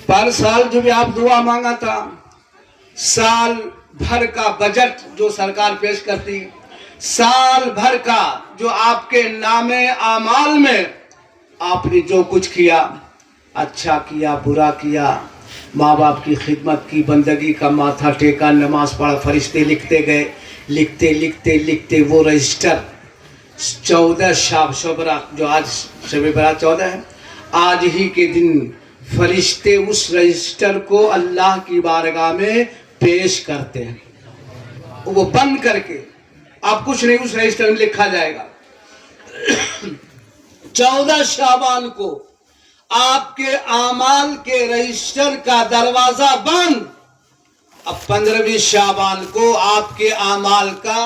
पर साल जो भी आप दुआ मांगा था, साल भर का बजट जो सरकार पेश करती, साल भर का जो आपके नामे आमाल में आपने जो कुछ किया, अच्छा किया बुरा किया, माँ बाप की खिदमत की, बंदगी का माथा टेका, नमाज पढ़ा, फरिश्ते लिखते गए, लिखते लिखते लिखते वो रजिस्टर 14 शब बरात, जो आज शब बरात 14 है, आज ही के दिन फरिश्ते उस रजिस्टर को अल्लाह की बारगाह में पेश करते हैं। वो बंद करके आप कुछ नहीं, उस रजिस्टर में लिखा जाएगा 14 शाबान को आपके आमाल के रजिस्टर का दरवाजा बंद। अब 15वीं शाबान को आपके आमाल का,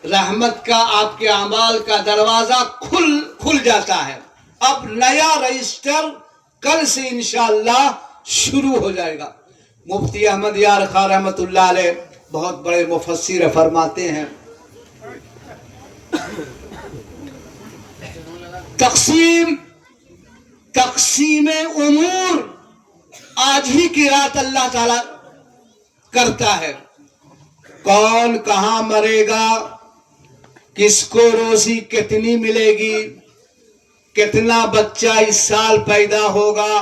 रहमत का, आपके आमाल का दरवाजा खुल जाता है। अब नया रजिस्टर कल से इंशाअल्लाह शुरू हो जाएगा। मुफ्ती अहमद यार खां रहमतुल्लाह अलैह बहुत बड़े मुफस्सिर फरमाते हैं, तक़सीम उमूर आज ही की रात अल्लाह ताला करता है। कौन कहाँ मरेगा, किसको रोजी कितनी मिलेगी, कितना बच्चा इस साल पैदा होगा,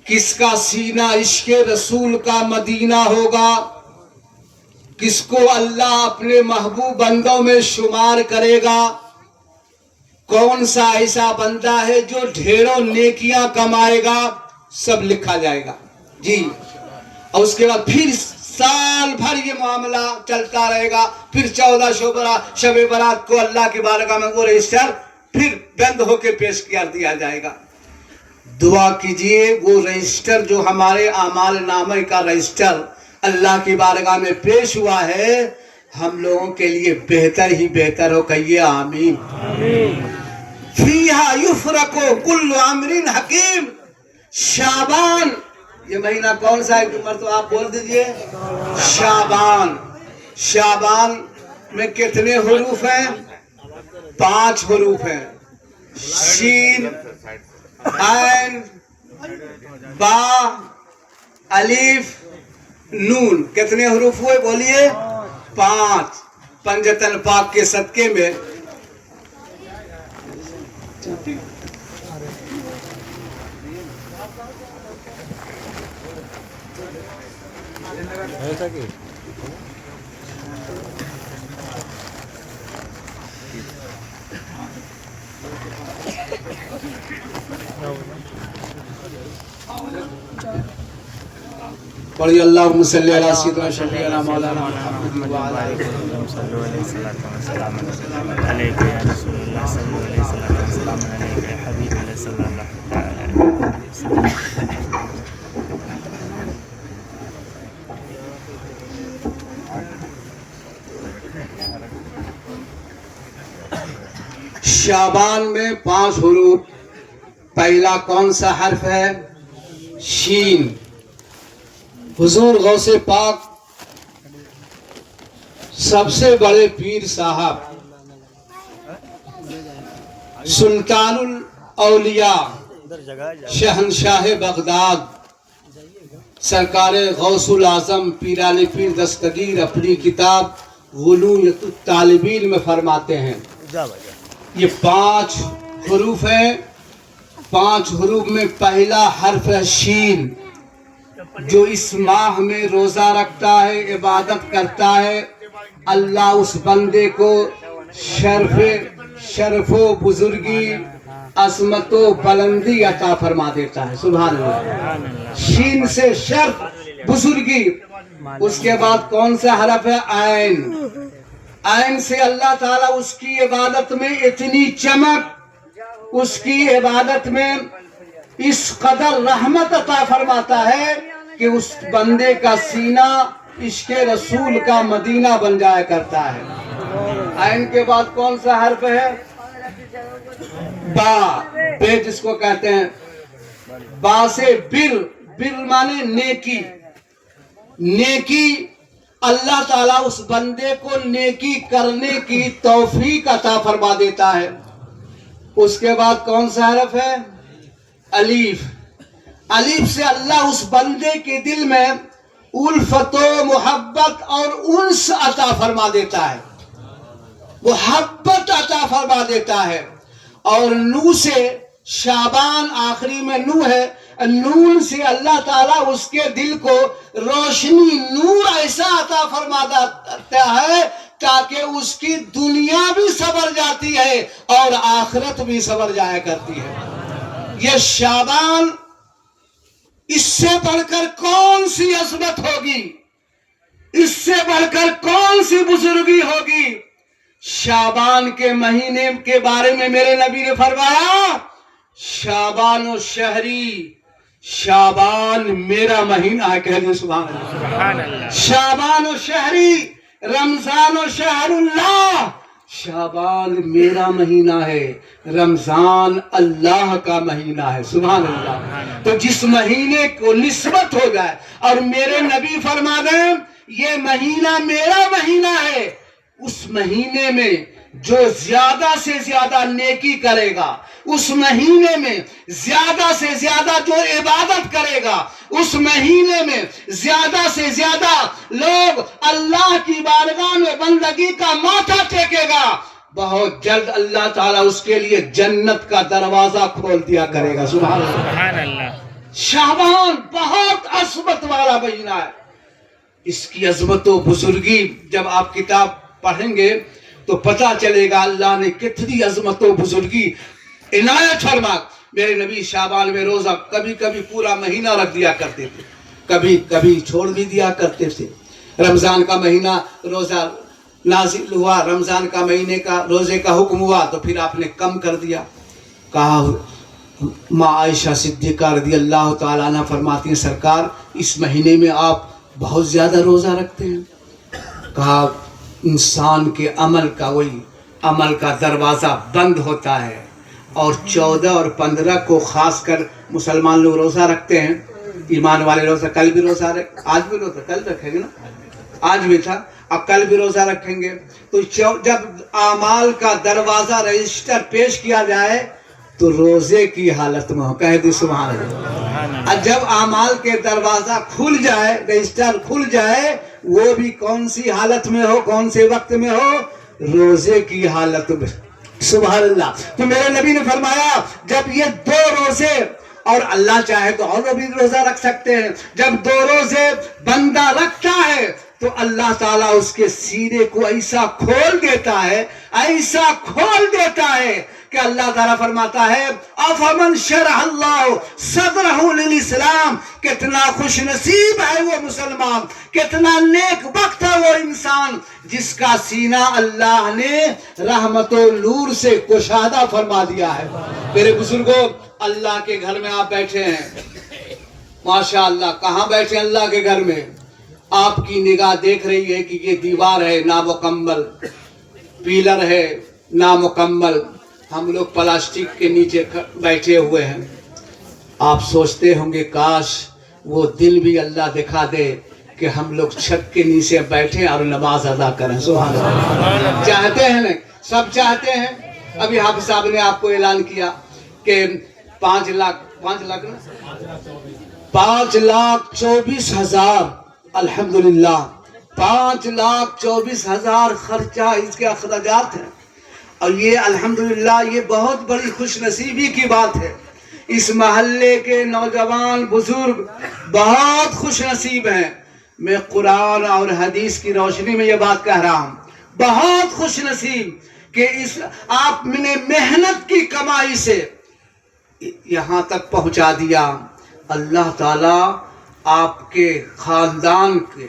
किसका सीना इश्क़े रसूल का मदीना होगा, किसको अल्लाह अपने महबूब बंदों में शुमार करेगा, कौन सा ऐसा बंदा है जो ढेरों नेकियां कमाएगा, सब लिखा जाएगा जी। और उसके बाद फिर साल भर ये मामला चलता रहेगा। फिर 14 शब बरात को अल्लाह की बारगाह में वो रजिस्टर फिर बंद होके पेश कर दिया जाएगा। दुआ कीजिए वो रजिस्टर जो हमारे आमाल नामे का रजिस्टर अल्लाह की बारगाह में पेश हुआ है, हम लोगों के लिए बेहतर ही बेहतर हो। कहिए आमीन। फीहा युफरको कुल्लु अमरिन हकीम। शाबान, ये महीना कौन सा है, तो आप बोल दीजिए। शाबान। शाबान में कितने हुरूफ हैं? 5 हुरूफ हैं। शीन, ऐन, बा, अलीफ, नून। कितने हुरूफ हुए बोलिए? 5। पंजतन पाक के सदके में पढ़िए अल्लाहुम्मा सल्ली अला सय्यिदिना शफीअना मौलाना मुहम्मद व अला आलिहि सल्लल्लाहु अलैहि वसल्लम अलैहि या रसूलल्लाह सल्लल्लाहु अलैहि वसल्लम अलैहि या हबीबल्लाह सल्लल्लाहु अलैहि वसल्लम। शाबान में 5 हुरूफ। पहला कौन सा हर्फ है? शीन। हुजूर गौसे पाक सबसे बड़े पीर साहब सुल्तानुल औलिया शहनशाह बगदाद सरकार गौसुल आजम पीराने पीर दस्तगीर अपनी किताब गुलूयतुत तालिबीन में फरमाते हैं, ये 5 हुरूफ हैं। 5 हुरूफ में पहला हर्फ है शीन। जो इस माह में रोजा रखता है, इबादत करता है, अल्लाह उस बंदे को शर्फो बुजुर्गी, असमतो बुलंदी अता फरमा देता है। सुभान अल्लाह। शीन से शर्फ बुजुर्गी। उसके बाद कौन सा हरफ है? ऐन। ऐन से अल्लाह ताला उसकी इबादत में इतनी चमक, उसकी इबादत में इस कदर रहमत अता फरमाता है कि उस बंदे का सीना इश्क़े रसूल का मदीना बन जाया करता है। ऐन के बाद कौन सा हर्फ है? बा। बे जिसको कहते हैं, बा से बिर। बिर माने नेकी। नेकी अल्लाह ताला उस बंदे को नेकी करने की तौफीक अता फरमा देता है। उसके बाद कौन सा हरफ है? अलीफ। अलीफ से अल्लाह उस बंदे के दिल में उल्फत मोहब्बत और उन्स अता फरमा देता है, मोहब्बत अता फरमा देता है। और नू से शाबान आखिरी में नू है, नून से अल्लाह ताला उसके दिल को रोशनी नूर ऐसा अता फरमा देता है ताकि उसकी दुनिया भी सवर जाती है और आखिरत भी सवर जाया करती है। ये शाबान, इससे बढ़कर कौन सी अजमत होगी, इससे बढ़कर कौन सी बुजुर्गी होगी। शाबान के महीने के बारे में मेरे नबी ने फरमाया, शाबान और शहरी, शाबान मेरा महीना है। कह दे सुभान अल्लाह। शाबान और शहरी, रमजान और शहरुल्लाह, शाबान मेरा महीना है, रमजान अल्लाह का महीना है। सुभान अल्लाह। तो जिस महीने को निस्बत हो जाए और मेरे नबी फरमा दें ये महीना मेरा महीना है, उस महीने में जो ज्यादा से ज्यादा नेकी करेगा, उस महीने में ज्यादा से ज्यादा जो इबादत करेगा, उस महीने में ज्यादा से ज्यादा लोग अल्लाह की बारगाह में बंदगी का माथा टेकेगा, बहुत जल्द अल्लाह ताला उसके लिए जन्नत का दरवाजा खोल दिया करेगा। सुभान अल्लाह। शाबान बहुत अजमत वाला महीना है। इसकी अजमत व बुजुर्गी जब आप किताब पढ़ेंगे तो पता चलेगा अल्लाह ने कितनी अजमत व बुजुर्गी इनायत फरमा। मेरे नबी शाबान में रोजा कभी कभी पूरा महीना रख दिया करते थे, कभी कभी छोड़ भी दिया करते थे। रमजान का महीना रोजा नाजिल हुआ, रमजान का महीने का रोजे का हुक्म हुआ तो फिर आपने कम कर दिया। कहा माँ आयशा सिद्दीक़ा रज़ियल्लाहु ताला अन्हा फरमाती हैं सरकार इस महीने में आप बहुत ज्यादा रोजा रखते हैं। कहा इंसान के अमल का वही अमल का दरवाजा बंद होता है और 14 और 15 को खास कर मुसलमान लोग रोजा रखते हैं। ईमान वाले रोजा, कल भी रोजा आज भी रोजा, कल रखेंगे ना, आज भी था, अब कल भी रोजा रखेंगे। तो जब आमाल का दरवाजा रजिस्टर पेश किया जाए तो रोजे की हालत में हो। कह दी सुभान अल्लाह। और जब आमाल के दरवाजा खुल जाए, रजिस्टर खुल जाए, वो भी कौन सी हालत में हो, कौन से वक्त में हो, रोजे की हालत में। सुभान अल्लाह। तो मेरे नबी ने फरमाया जब ये 2 रोजे, और अल्लाह चाहे तो और भी रोजा रख सकते हैं, जब 2 रोजे बंदा रखता है तो अल्लाह ताला उसके सीने को ऐसा खोल देता है, ऐसा खोल देता है कि अल्लाह ताला फरमाता है अफमन शरहल्लाहु सदरहु लिल इस्लाम, कितना खुश नसीब है वो मुसलमान, कितना नेक वक्त है वो इंसान जिसका सीना अल्लाह ने रहमतो नूर से कुशादा फरमा दिया है। मेरे बुजुर्गों, अल्लाह के घर में आप बैठे हैं, माशाअल्लाह। कहाँ बैठे अल्लाह के घर में? आपकी निगाह देख रही है कि ये दीवार है नामुकम्मल, पिलर है नामुकम्मल, हम लोग प्लास्टिक के नीचे बैठे हुए हैं। आप सोचते होंगे काश वो दिन भी अल्लाह दिखा दे कि हम लोग छत के नीचे बैठे और नमाज अदा करें। सुभान अल्लाह। चाहते हैं ना, सब चाहते हैं। अभी हाफिज साहब ने आपको ऐलान किया कि 5 लाख ना 5,24,000 अल्हम्दुलिल्लाह 5,24,000 खर्चा इसके अखराजात हैं। और ये अल्हम्दुलिल्लाह ये बहुत बड़ी खुशनसीबी की बात है। इस महल्ले के नौजवान बुजुर्ग बहुत खुशनसीब हैं। मैं कुरान और हदीस की रोशनी में ये बात कह रहा हूँ, बहुत खुशनसीब कि इस आपने मेहनत की कमाई से यहाँ तक पहुँचा दिया। अल्लाह ताला आपके खानदान के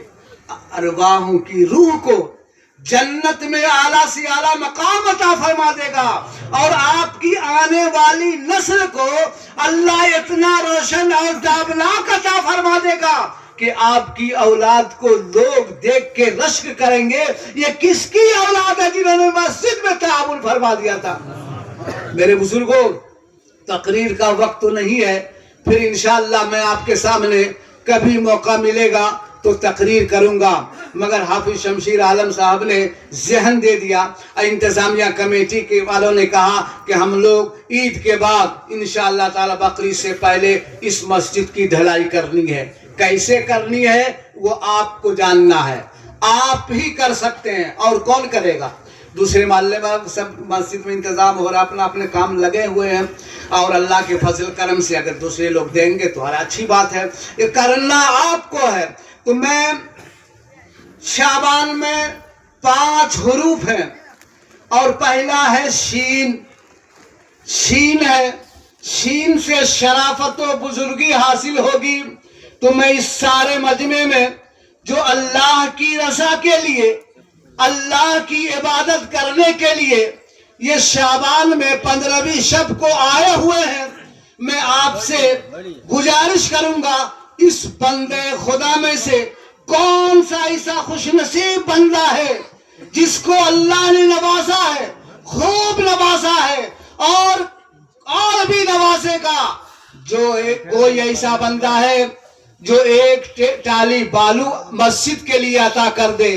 अरवाहों की रूह को जन्नत में आला से आला मकाम अता फरमा देगा और आपकी आने वाली नस्ल को अल्लाह इतना रोशन और दाबनाक अता फरमा देगा कि आपकी औलाद को लोग देख के रश्क करेंगे ये किसकी औलाद है जिन्होंने मस्जिद में ताउन फरमा दिया था। मेरे बुजुर्गों, तकरीर का वक्त तो नहीं है, फिर इंशाअल्लाह मैं आपके सामने कभी मौका मिलेगा تو تقریر کروں گا، مگر حافظ شمشیر عالم صاحب نے ذہن دے دیا، انتظامیہ کمیٹی کے والوں نے کہا کہ ہم لوگ عید کے بعد انشاءاللہ تعالی بقرعید سے پہلے اس مسجد کی ڈھلائی کرنی ہے۔ کیسے کرنی ہے وہ آپ کو جاننا ہے، آپ ہی کر سکتے ہیں، اور کون کرے گا؟ دوسرے محلے میں سب مسجد میں انتظام ہو رہا، اپنا اپنے کام لگے ہوئے ہیں، اور اللہ کے فضل کرم سے اگر دوسرے لوگ دیں گے تو اچھی بات ہے، یہ کرنا آپ کو ہے۔ تو میں شعبان میں 5 حروف ہیں، اور پہلا ہے شین۔ شین ہے، شین سے شرافت و بزرگی حاصل ہوگی۔ تو میں اس سارے مجمع میں جو اللہ کی رضا کے لیے، اللہ کی عبادت کرنے کے لیے یہ شعبان میں 15ویں شب کو آئے ہوئے ہیں، میں آپ سے گزارش کروں گا، اس بندے خدا میں سے کون سا ایسا خوش نصیب بندہ ہے جس کو اللہ نے نوازا ہے، خوب نوازا ہے، اور بھی نوازے گا، جو کوئی ایسا بندہ ہے جو ایک ٹالی بالو مسجد کے لیے عطا کر دے،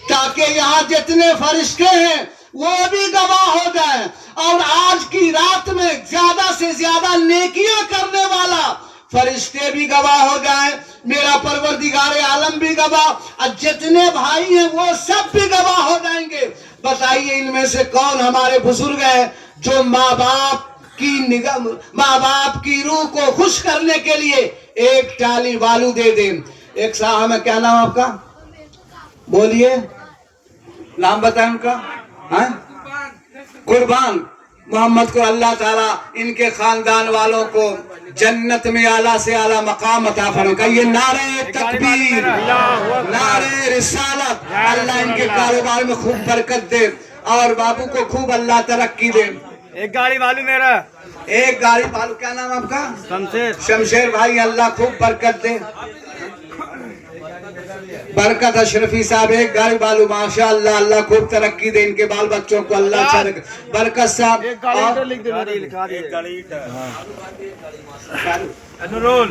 تاکہ یہاں جتنے فرشتے ہیں وہ بھی گواہ ہو جائیں، اور آج کی رات میں زیادہ سے زیادہ نیکیاں کرنے والا فرشتے بھی گواہ ہو جائیں، میرا پروردگار عالم بھی گواہ، اور جتنے بھائی ہیں وہ سب بھی گواہ ہو جائیں گے۔ بتائیے ان میں سے کون ہمارے بزرگ ہیں جو ماں باپ کی روح کو خوش کرنے کے لیے ایک ٹالی بالو دے دیں؟ ایک صاحب ہے، کیا نام آپ کا؟ بولیے، نام بتائیں ان کا۔ قربان محمد کو اللہ تعالیٰ ان کے خاندان والوں کو جنت میں اعلیٰ سے اعلیٰ مقام عطا فرمائے۔ کہیے نعرہ تکبیر، نعرہ رسالت۔ اللہ ان کے کاروبار میں خوب برکت دے، اور بابو کو خوب اللہ ترقی دے۔ ایک گاڑی والو میرا، ایک گاڑی والو، کیا نام آپ کا؟ شمشیر۔ شمشیر بھائی، اللہ خوب برکت دے، برکت۔ اشرفی صاحب ایک گاڑی والو، ماشاءاللہ، اللہ خوب ترقی دے، ان کے بال بچوں کو اللہ برکت صاحب۔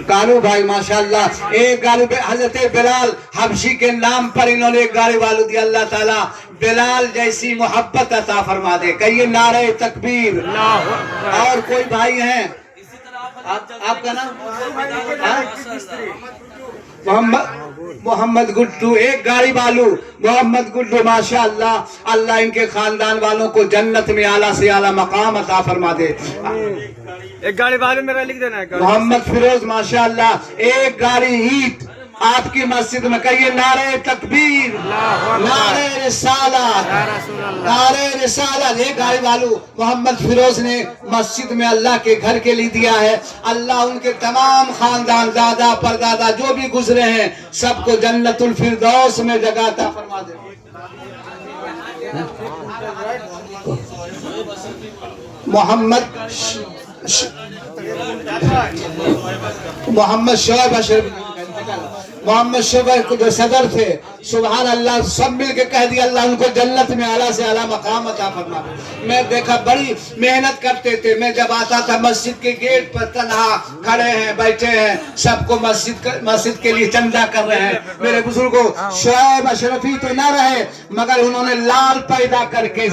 کالو بھائی ماشاءاللہ ایک گاڑی، حضرت بلال حبشی کے نام پر انہوں نے ایک گاڑی والو دی، اللہ تعالیٰ بلال جیسی محبت عطا فرما دے۔ کہیے نعرہ تکبیر۔ اور کوئی بھائی ہیں؟ آپ کا نام؟ محمد گڈو، ایک گاڑی والو محمد گڈو، ماشاءاللہ، اللہ ان کے خاندان والوں کو جنت میں اعلیٰ سے اعلیٰ مقام عطا فرما دے۔ ایک گاڑی والو میرا لکھ دینا ہے۔ محمد فیروز ماشاءاللہ ایک گاڑی اینٹ آپ کی مسجد میں۔ کہیے نعرہ تکبیر، نعرہ رسالت، نعرہ رسالت۔ ایک گاڑی والو محمد فیروز نے مسجد میں اللہ کے گھر کے لیے دیا ہے۔ اللہ ان کے تمام خاندان، دادا پردادا جو بھی گزرے ہیں، سب کو جنت الفردوس میں جگہ عطا فرما دے۔ محمد شعیب اشرف، محمد شعیب جو صدر تھے، سبحان اللہ، سب مل کے کہہ دیا اللہ ان کو جنت میں اعلیٰ سے اعلیٰ مقام عطا فرما۔ میں دیکھا بڑی محنت کرتے تھے، میں جب آتا تھا مسجد کے گیٹ پر تنہا کھڑے ہیں، بیٹھے ہیں، سب کو مسجد کے لیے چندہ کر رہے ہیں۔ میرے بزرگوں، شعیب اشرفی تو نہ رہے، مگر انہوں نے لال پیدا کر کے